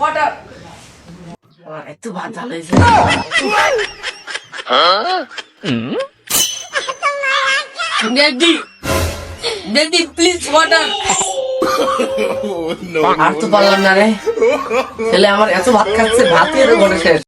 water. একটু ভাত ঢালা হয়েছে। Daddy, please water. আর তো পারলাম না রে, ছেলে আমার এত ভাত খাচ্ছে, ভাতই এত ঘরে শেষ।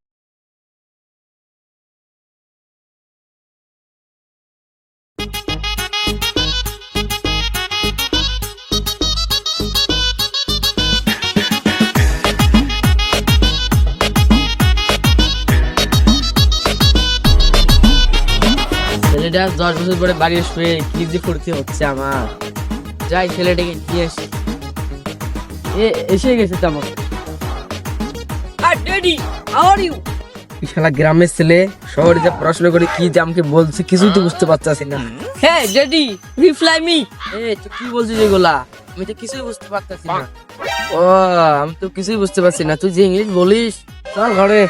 ছেলেটা 10 বছর পরে বাড়ি আসবে, কি যে করতে হচ্ছে আমার। যাই ছেলেটাকে নিয়ে আসি। এসে গেছে তেমন। Daddy, how are you? শালা গ্রামের ছেলে শহরে যা পড়াশোনা করে কি যে আমাকে বলছে কিছুই তো বুঝতে পারতাছি না। হ্যাঁ ড্যাডি, রিপ্লাই মি। তুই কি বলছিস এগুলা? আমি তো কিছুই বুঝতে পারতাছি না। ও, আমি তো কিছুই বুঝতে পারছি না। তুই যে ইংলিশ বলিস, চল ঘরে।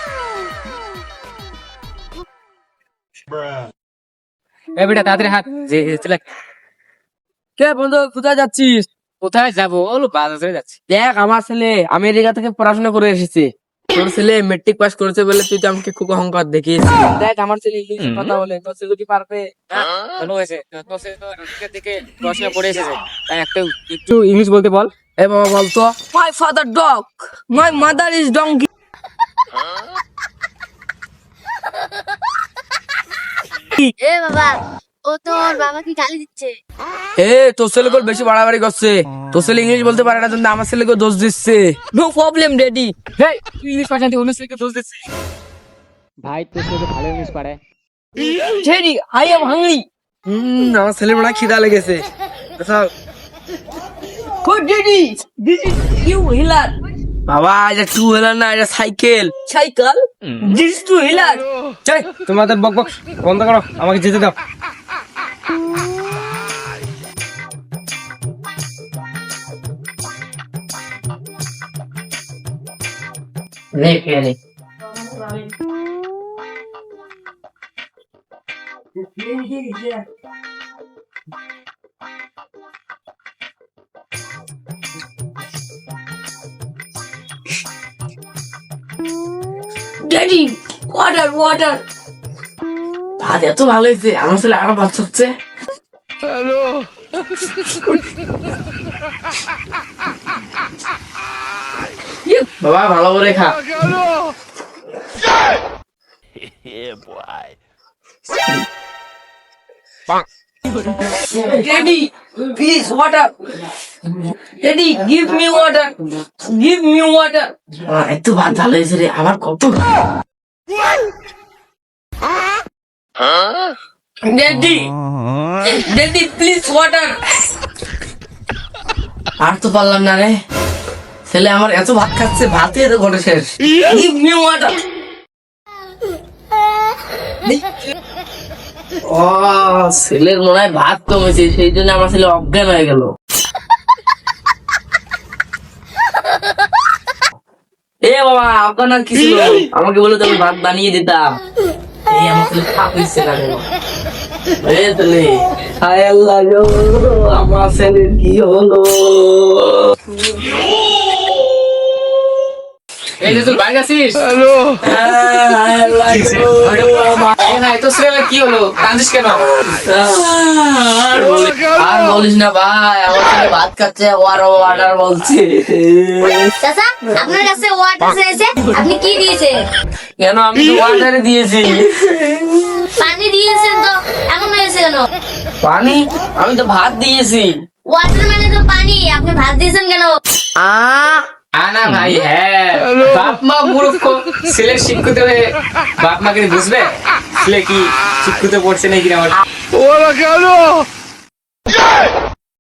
এ বেটা তাড়াতাড়ি হাত যে চলে। কে বন্ধু, কোথায় যাচ্ছিস? কোথায় যাবো, ওলো বাজারে যাচ্ছি। দেখ আমার ছেলে আমেরিকা থেকে পড়াশোনা করে এসেছে। তোর ছেলে মেট্রিক পাস করেছে বলে তুই তো আমাকে খুব অহংকার দেখিয়েছিস। দেখ আমার ছেলে ইংলিশ কথা বলে, তোর ছেলে কি পারবে? ভালো হয়েছে, তোর ছেলে তো আমেরিকা থেকে পড়াশোনা করে এসেছে, তাই একটু ইংলিশ বলতে বল। এ বাবা বলতো, my father dog, my mother is donkey. এ বাবা, ও তোর বাবাকে গালি দিচ্ছে। তোর ছেলে গোল বেশি বাড়াবাড়ি করছে। তোর ছেলে ইংলিশ বলতে পারে না জন্য আমার ছেলেকে দোষ দিচ্ছে। No problem daddy. হেই, তুই ইংলিশ পাঠাতে অন্য ছেলেকে দোষ দিচ্ছিস? ভাই তোর ছেলে ভালো ইংলিশ পারে। Daddy, I am hungry. আমার ছেলে মনে হয় খিদা লেগেছে। Good daddy, this is you wheeler. বাবা, এটা টু হুইলার না, এটা cycle. Cycle? This two wheeler. চল তোমাদের বকবক বন্ধ করো, আমাকে যেতে দাও। নে খেলে। Daddy, water water. ভাত এত ভালো হয়েছে, আমার ছেলে আরো ভাত হচ্ছে। হ্যালো বাবা, ভালো করে খা। Daddy, please water. Daddy, give me water, give me water. এত ভাত ভালো হয়েছে রে, আমার কত। Daddy, daddy please water. আর তো পারলাম না রে, ছেলে আমার এত ভাত খাচ্ছে, ভাতই এত ঘরে শেষ। Give me water. ও, ছেলের মনে হয় ভাত কমেছে, সেই জন্য আমার ছেলে অজ্ঞান হয়ে গেল। এ বাবা, আপনার আর কিছু আমাকে বলে তো আমি ভাত বানিয়ে দিতাম। এই আমার ছেলে খাপ হচ্ছে না কেন? হায় আল্লাহ গো, আমার ছেলের কি হলো? এই যে তুই বাইরে আছিস? তোর ছেলে কি হলো, কাঁদিস কেন? আর বলিস না ভাই, আমার ছেলে ভাত খাচ্ছে, ওয়াটার বলছে। চাচা, আপনার কাছে ওয়াটার চেয়েছে, আপনি কি দিয়েছেন? কেন, আমি তো ওয়াটারে দিয়েছি। পানি দিয়েছেন তো, এমন হয়েছে কেন? পানি? আমি তো ভাত দিয়েছি। ওয়াটার মানে তো পানি, আপনি ভাত দিয়েছেন কেন? আনা ভাই, হ্যাঁ বাপ মা মূর্খ, ছেলে শিক্ষিত হয়ে বাপ মাকে বুঝবে ছেলে কি শিক্ষিত পড়ছে নাকি আমার।